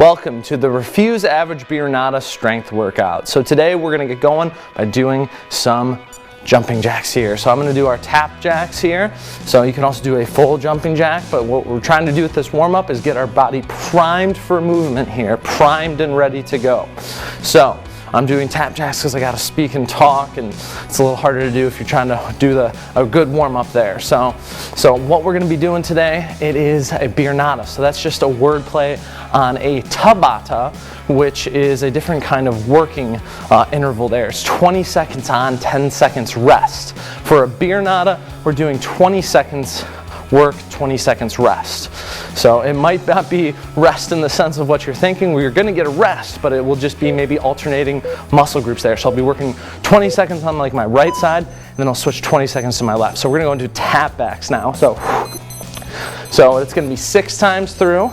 Welcome to the Refuse Average Biernata strength workout. So today we're going to get going by doing some jumping jacks here. So I'm going to do our tap jacks here. So you can also do a full jumping jack, but what we're trying to do with this warm up is get our body primed for movement here, primed and ready to go. So I'm doing tap jacks because I got to speak and talk, and it's a little harder to do if you're trying to do a good warm up there. So what we're going to be doing today, it is a Biernata. So that's just a word play on a Tabata, which is a different kind of working interval there. It's 20 seconds on, 10 seconds rest. For a Biernata, we're doing 20 seconds work, 20 seconds rest. So it might not be rest in the sense of what you're thinking. We're going to get a rest, but it will just be maybe alternating muscle groups there. So I'll be working 20 seconds on like my right side, and then I'll switch 20 seconds to my left. So we're going to go into tap backs now. So it's going to be 6 times through.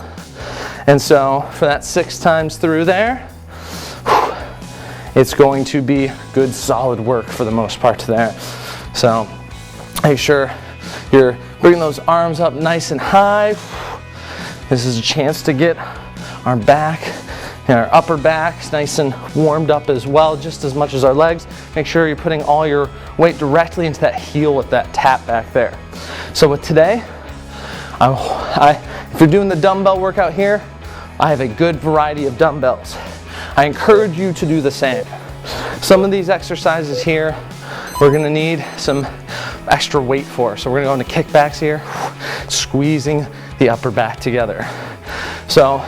And so for that 6 times through there, it's going to be good solid work for the most part there. So make sure you're bringing those arms up nice and high. This is a chance to get our back and our upper backs nice and warmed up as well, just as much as our legs. Make sure you're putting all your weight directly into that heel with that tap back there. So with today, if you're doing the dumbbell workout here, I have a good variety of dumbbells. I encourage you to do the same. Some of these exercises here, we're gonna need some extra weight for. So we're gonna go into kickbacks here, squeezing the upper back together. So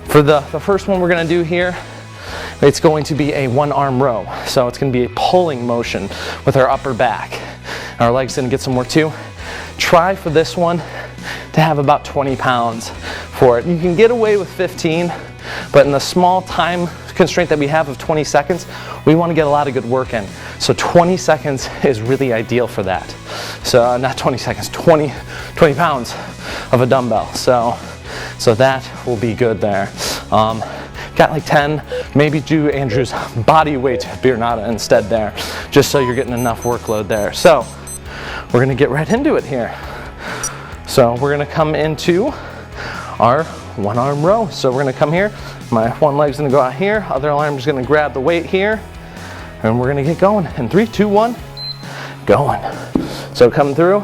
for the first one we're gonna do here, it's going to be a 1-arm row. So it's gonna be a pulling motion with our upper back. Our legs gonna get some work too. Try for this one to have about 20 pounds for it. You can get away with 15, but in the small time constraint that we have of 20 seconds, we want to get a lot of good work in. So 20 seconds is really ideal for that. So not 20 seconds, 20 pounds of a dumbbell. So that will be good there. Got like 10, maybe do Andrew's body weight Biernata instead there, just so you're getting enough workload there. So we're gonna get right into it here. So we're gonna come into our 1-arm row. So we're gonna come here, my one leg's gonna go out here, other arm's gonna grab the weight here, and we're gonna get going. In 3, 2, 1, going. So come through.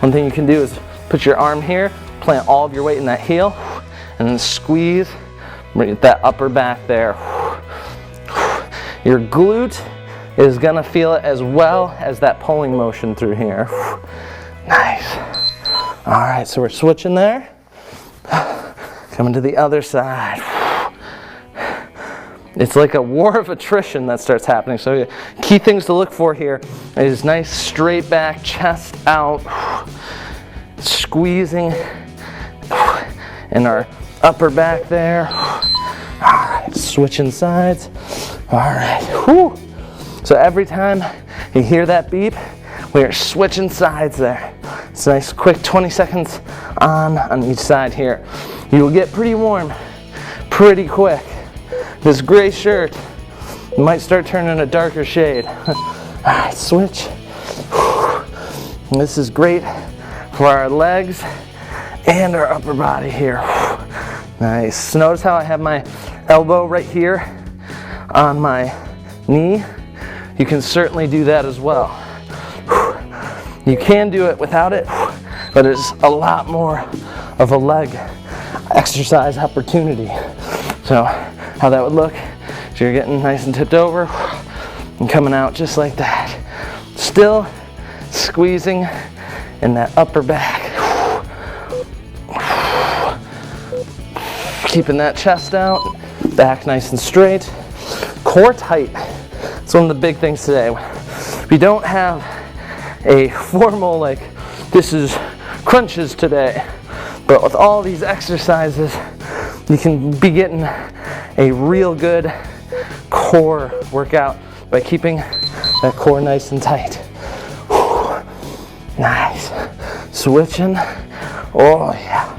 One thing you can do is put your arm here, plant all of your weight in that heel, and then squeeze, bring that upper back there. Your glute is gonna feel it as well as that pulling motion through here. Nice. All right, so we're switching there. Coming to the other side. It's like a war of attrition that starts happening. So key things to look for here is nice straight back, chest out, squeezing in our upper back there. All right, switching sides. All right, whew. So every time you hear that beep, we are switching sides there. It's a nice quick 20 seconds on each side here. You will get pretty warm pretty quick. This gray shirt might start turning a darker shade. All right, switch. This is great for our legs and our upper body here. Nice. So notice how I have my elbow right here on my knee. You can certainly do that as well. You can do it without it, but it's a lot more of a leg exercise opportunity. So how that would look, so you're getting nice and tipped over and coming out just like that. Still squeezing in that upper back. Keeping that chest out, back nice and straight. Core tight. It's one of the big things today. We don't have a formal like this is crunches today, but with all these exercises you can be getting a real good core workout by keeping that core nice and tight. Whew. Nice. Switching. Oh yeah.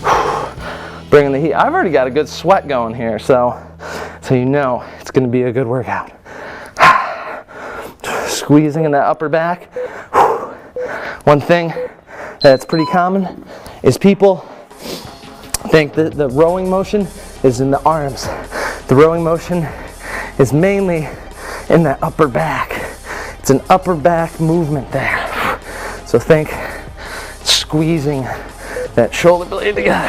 Whew. Bringing the heat. I've already got a good sweat going here, so you know it's going to be a good workout. Squeezing in that upper back. One thing that's pretty common is people Think that the rowing motion is in the arms. The rowing motion is mainly in that upper back. It's an upper back movement there. So think squeezing that shoulder blade together.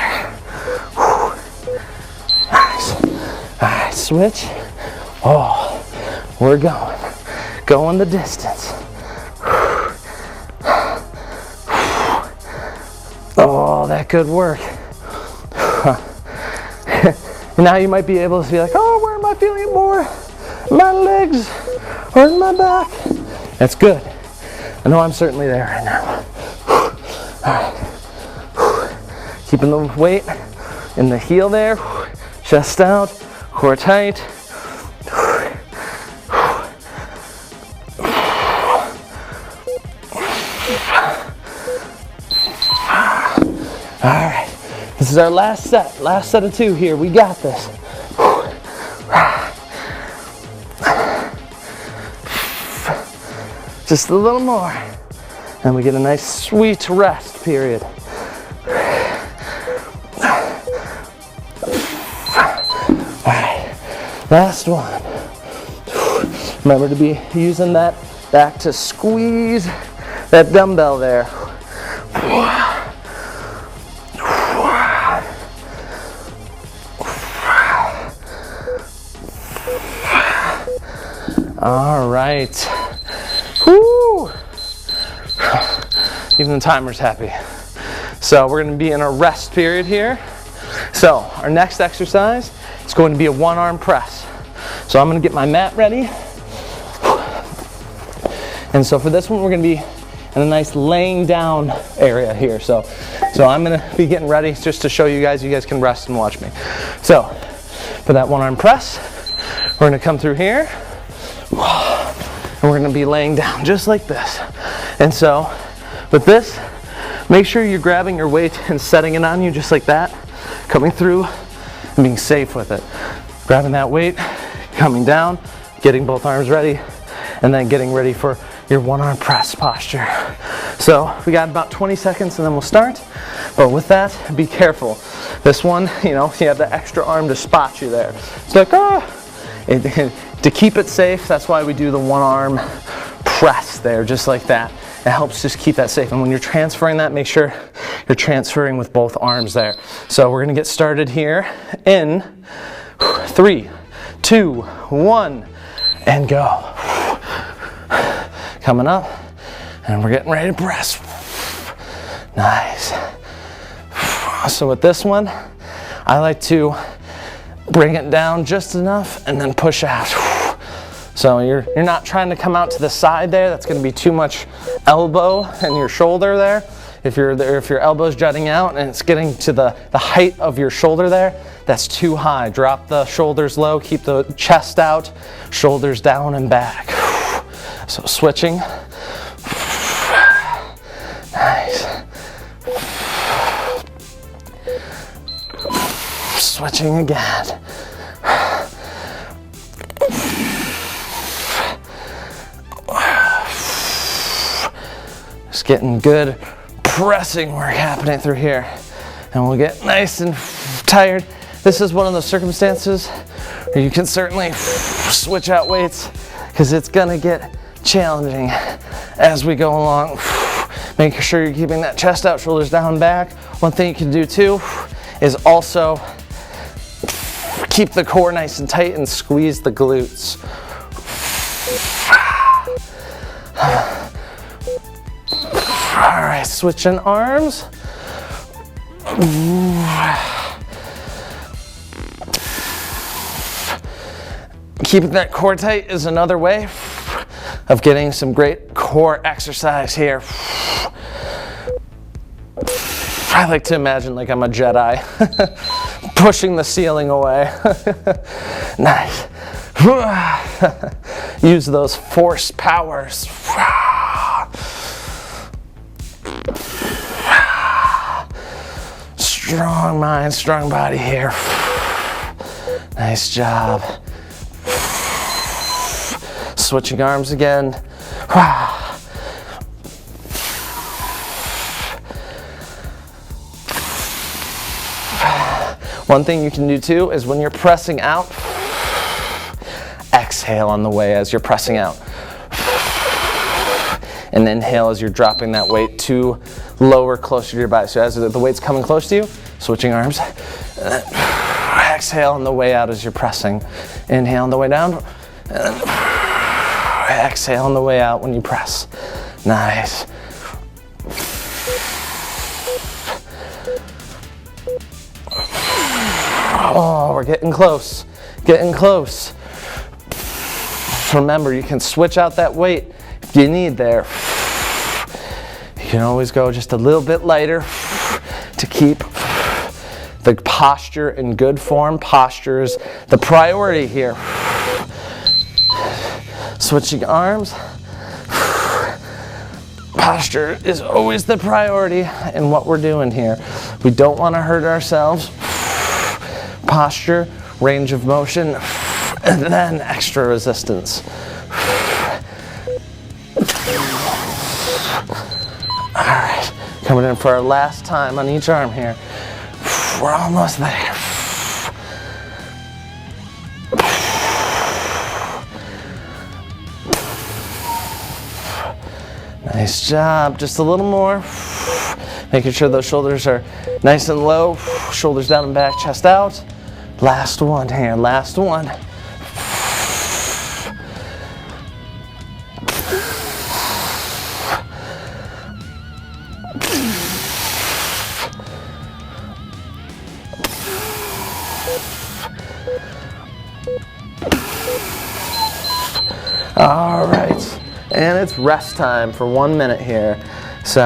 Nice. All right, switch. Oh, we're going the distance. Oh, that good work. Now you might be able to be like, oh, where am I feeling it more? My legs or in my back? That's good. I know I'm certainly there right now. All right. Keeping the weight in the heel there. Chest out, core tight. All right, this is our last set of 2 here. We got this. Just a little more, and we get a nice sweet rest period. All right, last one. Remember to be using that back to squeeze that dumbbell there. All right. Woo! Even the timer's happy. So we're going to be in a rest period here. So our next exercise is going to be a 1-arm press. So I'm going to get my mat ready. And so for this one, we're going to be in a nice laying down area here. So I'm going to be getting ready just to show you guys. You guys can rest and watch me. So for that 1-arm press, we're going to come through here. And we're going to be laying down just like this. And so with this, make sure you're grabbing your weight and setting it on you just like that, coming through and being safe with it. Grabbing that weight, coming down, getting both arms ready, and then getting ready for your 1-arm press posture. So we got about 20 seconds and then we'll start. But with that, be careful. This one, you have the extra arm to spot you there. It's like, to keep it safe, that's why we do the 1-arm press there, just like that. It helps just keep that safe. And when you're transferring that, make sure you're transferring with both arms there. So we're going to get started here in 3, 2, 1, and go. Coming up, and we're getting ready to press. Nice. So with this one, I like to bring it down just enough and then push out. So you're not trying to come out to the side there. That's going to be too much elbow and your shoulder there. If your elbow's jutting out and it's getting to the height of your shoulder there, that's too high. Drop the shoulders low, keep the chest out, shoulders down and back. So switching. Nice. Switching again. Just getting good pressing work happening through here. And we'll get nice and tired. This is one of those circumstances where you can certainly switch out weights because it's gonna get challenging as we go along. Making sure you're keeping that chest out, shoulders down, back. One thing you can do too is also keep the core nice and tight and squeeze the glutes. All right, switching arms. Keeping that core tight is another way of getting some great core exercise here. I like to imagine like I'm a Jedi pushing the ceiling away. Nice. Use those force powers. Strong mind, strong body here. Nice job. Switching arms again. One thing you can do too is when you're pressing out, exhale on the way as you're pressing out. And inhale as you're dropping that weight to lower, closer to your body. So as the weight's coming close to you, switching arms. Exhale on the way out as you're pressing. Inhale on the way down. Exhale on the way out when you press. Nice. Oh, we're getting close. Getting close. Remember, you can switch out that weight if you need there. You can always go just a little bit lighter to keep the posture in good form. Posture is the priority here. Switching arms. Posture is always the priority in what we're doing here. We don't want to hurt ourselves. Posture, range of motion, and then extra resistance. All right, coming in for our last time on each arm here. We're almost there. Nice job, just a little more. Making sure those shoulders are nice and low. Shoulders down and back, chest out. Last one here, last one. All right, and it's rest time for 1 minute here. So,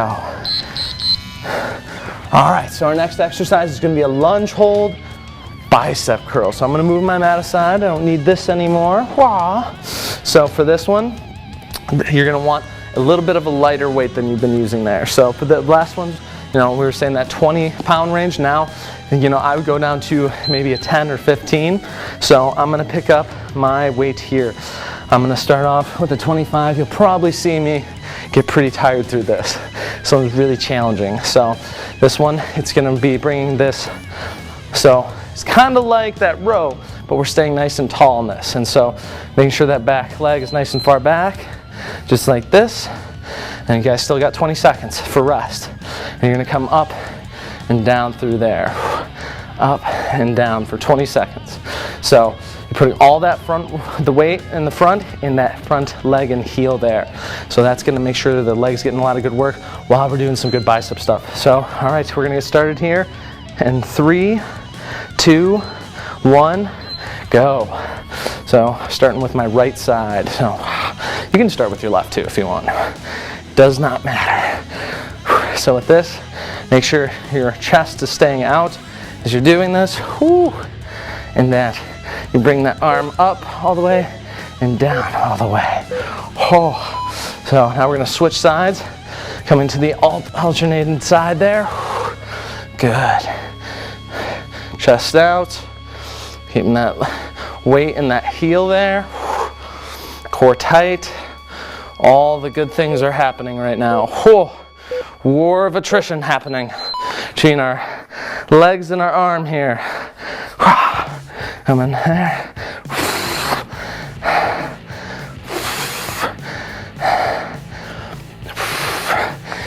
all right, so our next exercise is gonna be a lunge hold bicep curl. So I'm gonna move my mat aside. I don't need this anymore. Wah. So for this one, you're gonna want a little bit of a lighter weight than you've been using there. So for the last one, we were saying that 20-pound range. Now, I would go down to maybe a 10 or 15. So I'm gonna pick up my weight here. I'm gonna start off with a 25. You'll probably see me get pretty tired through this. So it's really challenging. So this one, it's gonna be bringing this. So it's kind of like that row, but we're staying nice and tall in this. And so making sure that back leg is nice and far back, just like this. And you guys still got 20 seconds for rest. And you're gonna come up and down through there. Up and down for 20 seconds. So you're putting all that the weight in the front, in that front leg and heel there. So that's gonna make sure that the leg's getting a lot of good work while we're doing some good bicep stuff. So, all right, so we're gonna get started here. And 3, 2, 1, go. So starting with my right side. So you can start with your left too if you want. Does not matter. So with this, make sure your chest is staying out as you're doing this. Whoo. And that you bring that arm up all the way and down all the way. Oh. So now we're gonna switch sides. Coming to the alternating side there. Good. Chest out, keeping that weight in that heel there, core tight. All the good things are happening right now. Whoa. War of attrition happening between our legs and our arm here. Coming there.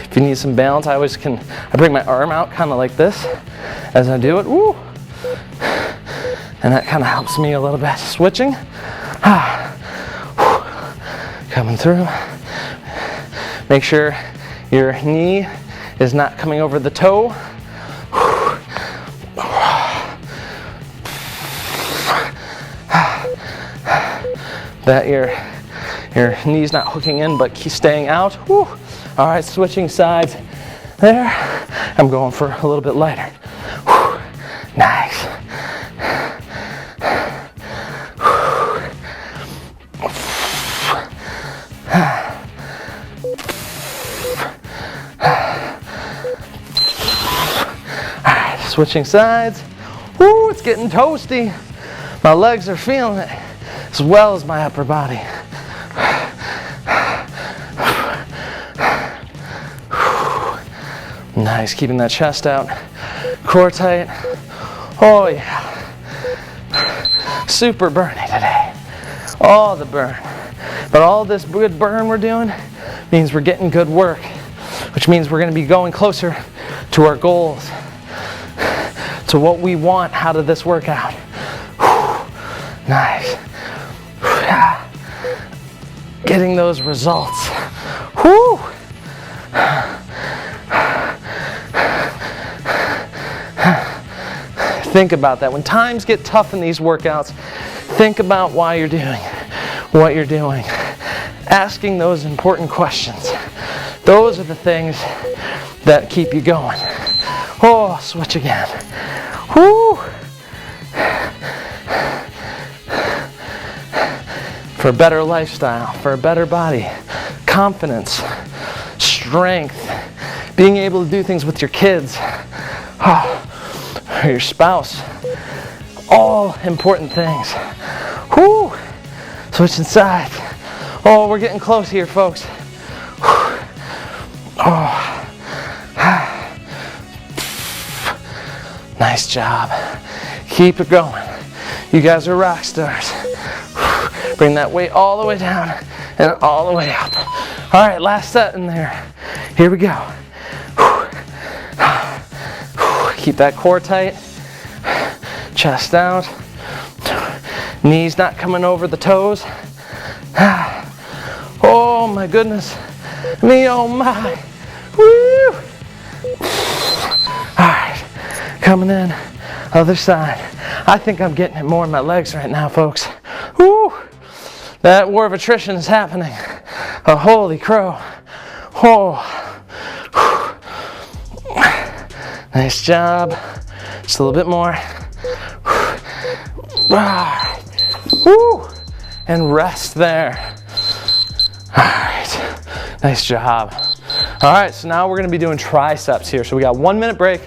If you need some balance, I bring my arm out kind of like this as I do it. Woo. And that kind of helps me a little bit. Switching. Coming through. Make sure your knee is not coming over the toe. That your knee's not hooking in but keep staying out. Woo. All right, switching sides there. I'm going for a little bit lighter. Woo. Nice. Switching sides. Woo, it's getting toasty. My legs are feeling it as well as my upper body. Nice, keeping that chest out, core tight. Oh yeah. Super burny today. All the burn. But all this good burn we're doing means we're getting good work, which means we're going to be going closer to our goals, to what we want out of this workout. Nice. Getting those results. Whew. Think about that. When times get tough in these workouts, think about why you're doing what you're doing. Asking those important questions. Those are the things that keep you going. Oh, switch again. Whoo! For a better lifestyle, for a better body, confidence, strength, being able to do things with your kids, or your spouse, all important things. Whoo! Switching sides. Oh, we're getting close here, folks. Oh. Nice job. Keep it going. You guys are rock stars. Bring that weight all the way down and all the way up. All right, last set in there. Here we go. Keep that core tight. Chest out. Knees not coming over the toes. Oh my goodness. Me, oh my. Woo! All right, coming in, other side. I think I'm getting it more in my legs right now, folks. Woo! That war of attrition is happening. Oh, holy crow. Oh. Nice job. Just a little bit more. Woo! And rest there. All right. Nice job. All right, so now we're going to be doing triceps here. So we got 1 minute break,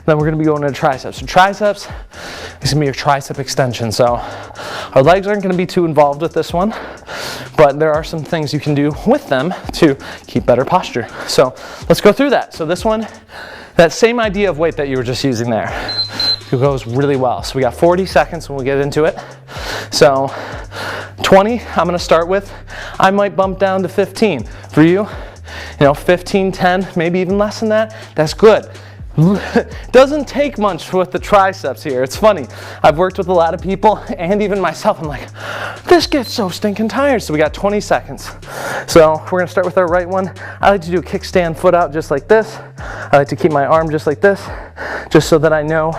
then we're going to be going into triceps. So triceps is going to be your tricep extension. So our legs aren't going to be too involved with this one, but there are some things you can do with them to keep better posture. So let's go through that. So this one, that same idea of weight that you were just using there, it goes really well. So we got 40 seconds when we get into it. So 20, I'm going to start with. I might bump down to 15. For you, 15, 10, maybe even less than that, that's good. Doesn't take much with the triceps here. It's funny. I've worked with a lot of people and even myself. I'm like, this gets so stinking tired. So we got 20 seconds. So we're going to start with our right one. I like to do a kickstand foot out just like this. I like to keep my arm just like this, just so that I know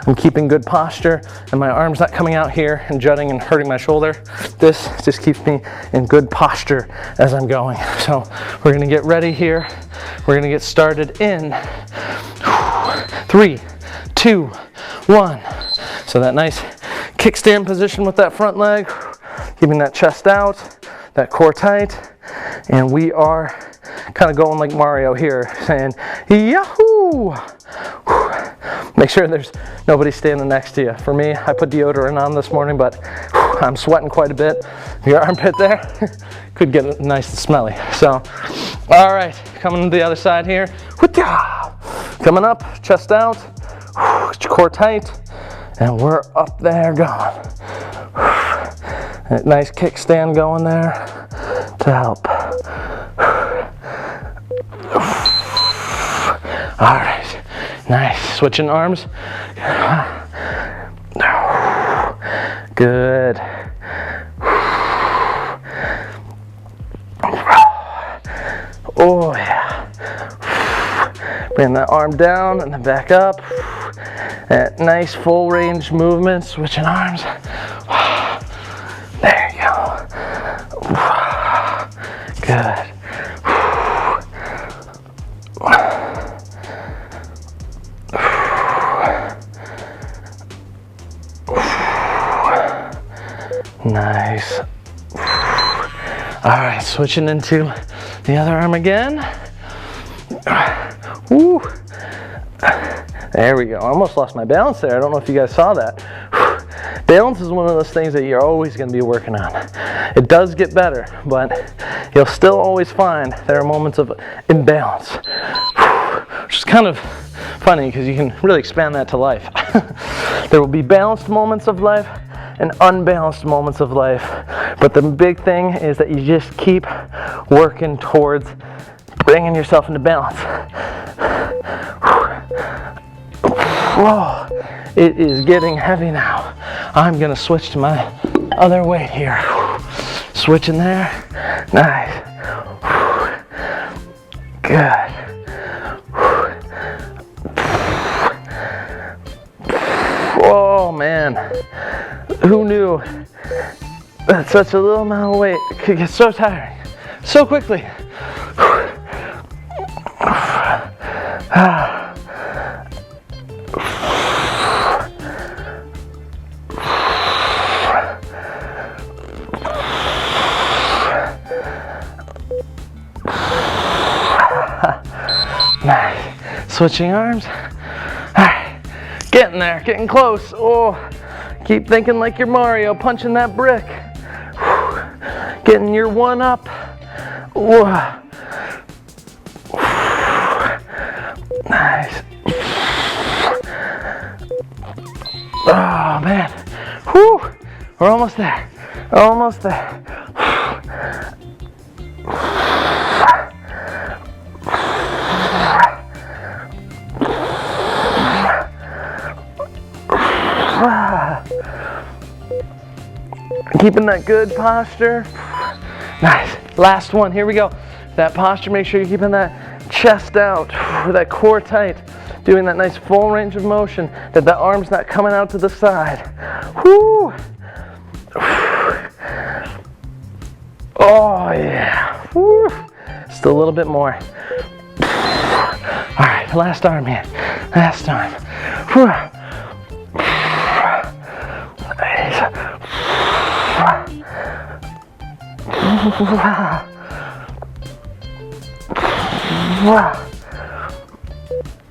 I'm keeping good posture and my arm's not coming out here and jutting and hurting my shoulder. This just keeps me in good posture as I'm going. So we're going to get ready here. We're going to get started in 3, 2, 1. So that nice kickstand position with that front leg, keeping that chest out, that core tight, and we are kind of going like Mario here, saying Yahoo! Make sure there's nobody standing next to you. For me, I put deodorant on this morning, but I'm sweating quite a bit. Your armpit there could get nice and smelly. So, all right, coming to the other side here. Coming up, chest out, core tight, and we're up there going. Nice kickstand going there to help. All right, nice. Switching arms. Good. Oh yeah. Bring that arm down and then back up. That nice full range movement, switching arms. There you go. Good. Nice. All right, switching into the other arm again. Woo. There we go. I almost lost my balance there. I don't know if you guys saw that. Balance is one of those things that you're always going to be working on. It does get better, but you'll still always find there are moments of imbalance. which is kind of funny because you can really expand that to life. There will be balanced moments of life and unbalanced moments of life, but the big thing is that you just keep working towards bringing yourself into balance. Whoa, it is getting heavy now. I'm gonna switch to my other weight here. Switching there, nice. Good. Oh man, who knew that such a little amount of weight could get so tiring so quickly? Nice. Switching arms. Alright. Getting there, getting close. Oh, keep thinking like you're Mario, punching that brick. Getting your one up. Nice. Oh man. Whew. We're almost there. Almost there. Keeping that good posture. Nice. Last one. Here we go. That posture, make sure you're keeping that chest out, that core tight, doing that nice full range of motion, that the arm's not coming out to the side. Woo. Oh yeah. Woo. Just a little bit more. All right, last arm here. Last arm. Whew.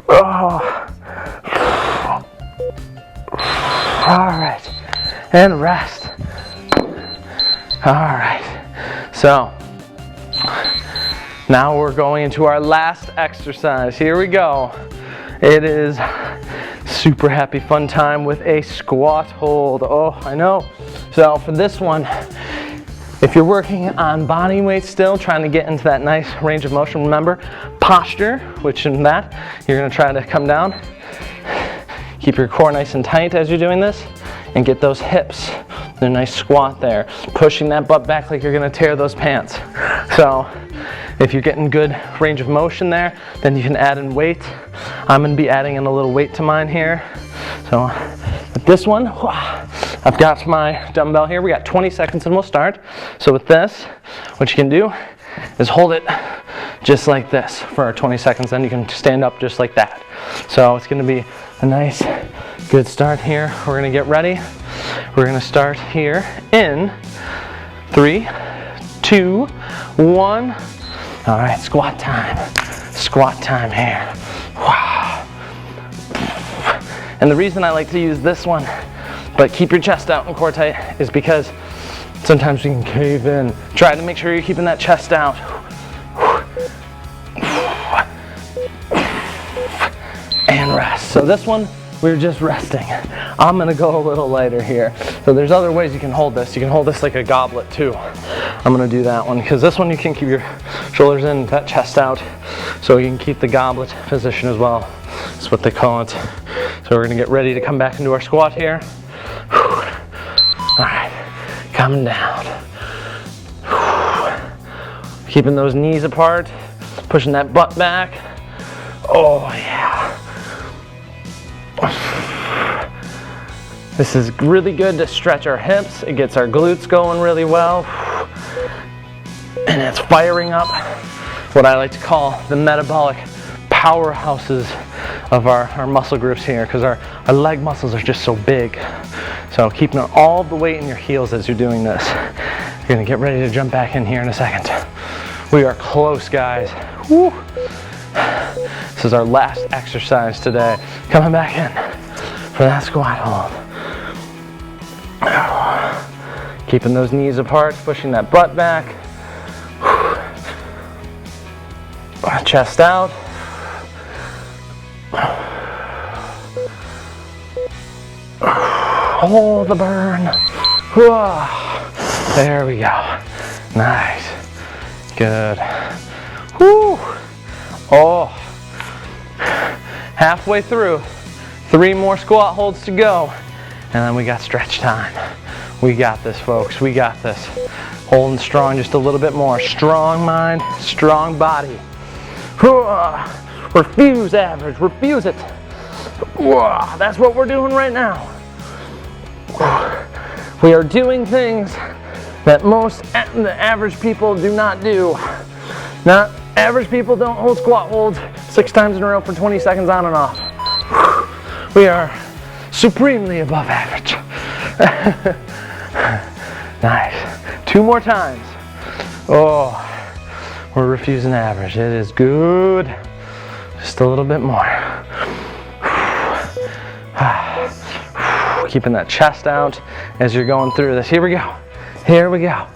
Oh. All right, and rest. All right, so now we're going into our last exercise. Here we go. It is super happy fun time with a squat hold. Oh, I know. So for this one, if you're working on body weight still, trying to get into that nice range of motion, remember posture, which in that, you're gonna try to come down, keep your core nice and tight as you're doing this, and get those hips, a nice squat there, pushing that butt back like you're gonna tear those pants. So if you're getting good range of motion there, then you can add in weight. I'm gonna be adding in a little weight to mine here. So with this one, I've got my dumbbell here. We got 20 seconds and we'll start. So with this, what you can do is hold it just like this for 20 seconds. Then you can stand up just like that. So it's gonna be a nice, good start here. We're gonna get ready. We're gonna start here in 3, 2, 1. All right, squat time. Squat time here. Wow. And the reason I like to use this one, but keep your chest out and core tight, is because sometimes you can cave in. Try to make sure you're keeping that chest out. And rest. So this one, we're just resting. I'm gonna go a little lighter here. So there's other ways you can hold this. You can hold this like a goblet too. I'm gonna do that one, because this one you can keep your shoulders in, that chest out, so you can keep the goblet position as well. That's what they call it. So we're gonna get ready to come back into our squat here. All right, coming down. Keeping those knees apart, pushing that butt back. Oh yeah. This is really good to stretch our hips. It gets our glutes going really well. And it's firing up what I like to call the metabolic powerhouses of our muscle groups here, because our leg muscles are just so big. So keeping all the weight in your heels as you're doing this. You're gonna get ready to jump back in here in a second. We are close, guys. Woo. This is our last exercise today. Coming back in for that squat hold. Keeping those knees apart, pushing that butt back. Chest out. Hold the burn. There we go. Nice. Good. Woo. Oh. Halfway through. 3 more squat holds to go. And then we got stretch time. We got this, folks. We got this. Holding strong just a little bit more. Strong mind, strong body. Refuse average. Refuse it. That's what we're doing right now. We are doing things that most the average people do not do. Not average people don't hold squat holds 6 times in a row for 20 seconds on and off. We are supremely above average. Nice. 2 more times. Oh, we're refusing average. It is good. Just a little bit more. Keeping that chest out as you're going through this. Here we go. Here we go.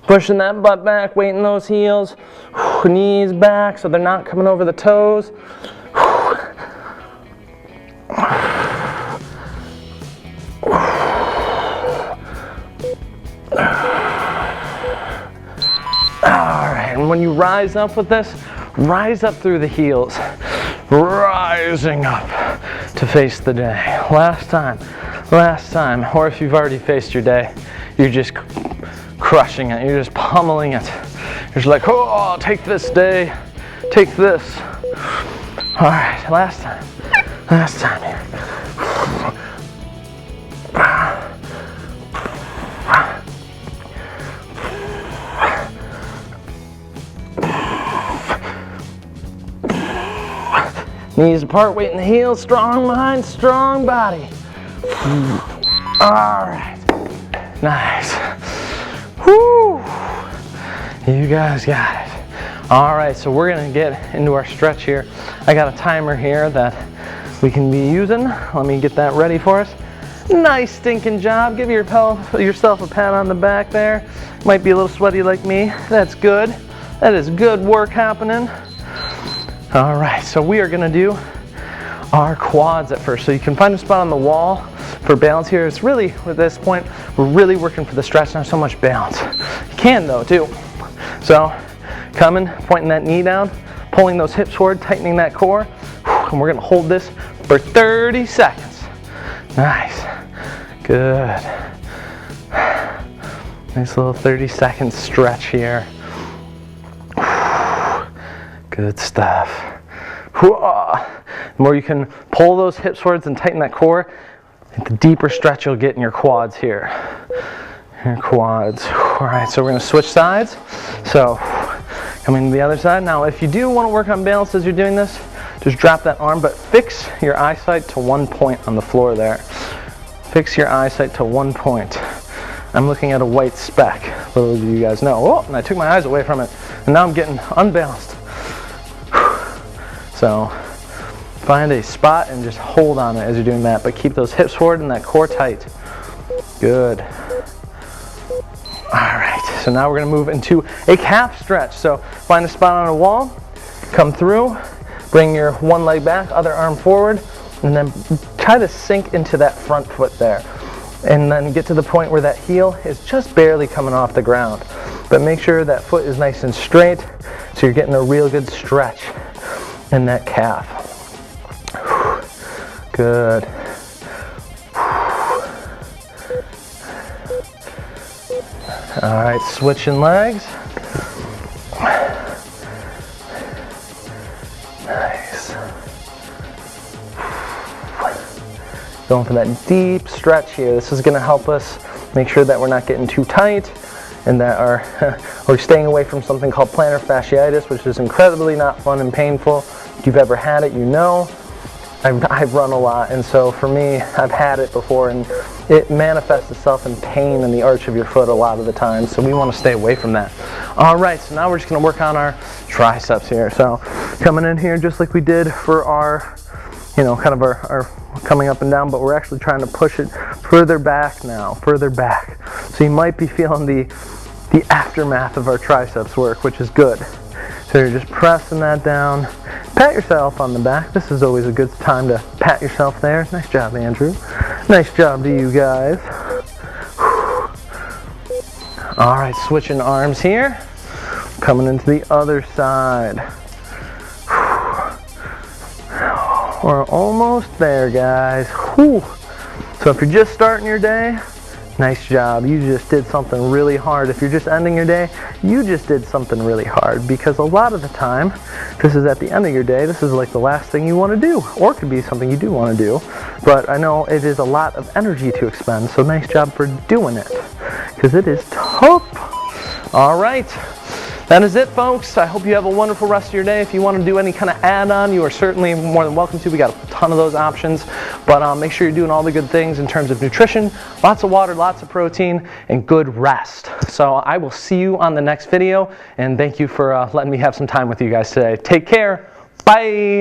Pushing that butt back, weighting those heels. Knees back so they're not coming over the toes. Alright, and when you rise up with this, rise up through the heels. Rising up to face the day. Last time, or if you've already faced your day, you're just crushing it, you're just pummeling it. You're just like, oh, take this day, take this. All right, last time here. Knees apart, weight in the heels, strong mind, strong body. All right, nice. Woo! You guys got it. All right, so we're gonna get into our stretch here. I got a timer here that we can be using. Let me get that ready for us. Nice stinking job. Give yourself a pat on the back there. Might be a little sweaty like me. That's good. That is good work happening. All right, so we are gonna do our quads at first. So you can find a spot on the wall for balance here. It's really, at this point, we're really working for the stretch, not so much balance. You can though, too. So, coming, pointing that knee down, pulling those hips forward, tightening that core, and we're gonna hold this for 30 seconds. Nice, good. Nice little 30-second stretch here. Good stuff. The more you can pull those hips forwards and tighten that core, the deeper stretch you'll get in your quads here. Your quads. All right, so we're gonna switch sides. So coming to the other side. Now, if you do want to work on balance as you're doing this, just drop that arm, but fix your eyesight to one point on the floor there. Fix your eyesight to one point. I'm looking at a white speck, little do you guys know. Oh, and I took my eyes away from it, and now I'm getting unbalanced. So find a spot and just hold on it as you're doing that, but keep those hips forward and that core tight. Good. All right, so now we're gonna move into a calf stretch. So find a spot on a wall, come through, bring your one leg back, other arm forward, and then try to sink into that front foot there. And then get to the point where that heel is just barely coming off the ground. But make sure that foot is nice and straight so you're getting a real good stretch in that calf. Good. All right, switching legs. Nice. Going for that deep stretch here. This is going to help us make sure that we're not getting too tight and that we're staying away from something called plantar fasciitis, which is incredibly not fun and painful. If you've ever had it, you know. I've run a lot, and so for me, I've had it before, and it manifests itself in pain in the arch of your foot a lot of the time, so we want to stay away from that. All right, so now we're just going to work on our triceps here. So coming in here just like we did for our, kind of our coming up and down, but we're actually trying to push it further back now, further back. So you might be feeling the aftermath of our triceps work, which is good. So you're just pressing that down, Pat yourself on the back. This is always a good time to pat yourself there. Nice job, Andrew. Nice job to you guys. All right, switching arms here. Coming into the other side. We're almost there, guys. Whew. So if you're just starting your day, nice job. You just did something really hard. If you're just ending your day, you just did something really hard, because a lot of the time, this is at the end of your day, this is like the last thing you want to do, or it could be something you do want to do, but I know it is a lot of energy to expend, so nice job for doing it, because it is tough. All right. That is it, folks. I hope you have a wonderful rest of your day. If you want to do any kind of add-on, you are certainly more than welcome to. We got a ton of those options. But make sure you're doing all the good things in terms of nutrition, lots of water, lots of protein, and good rest. So I will see you on the next video, and thank you for letting me have some time with you guys today. Take care. Bye.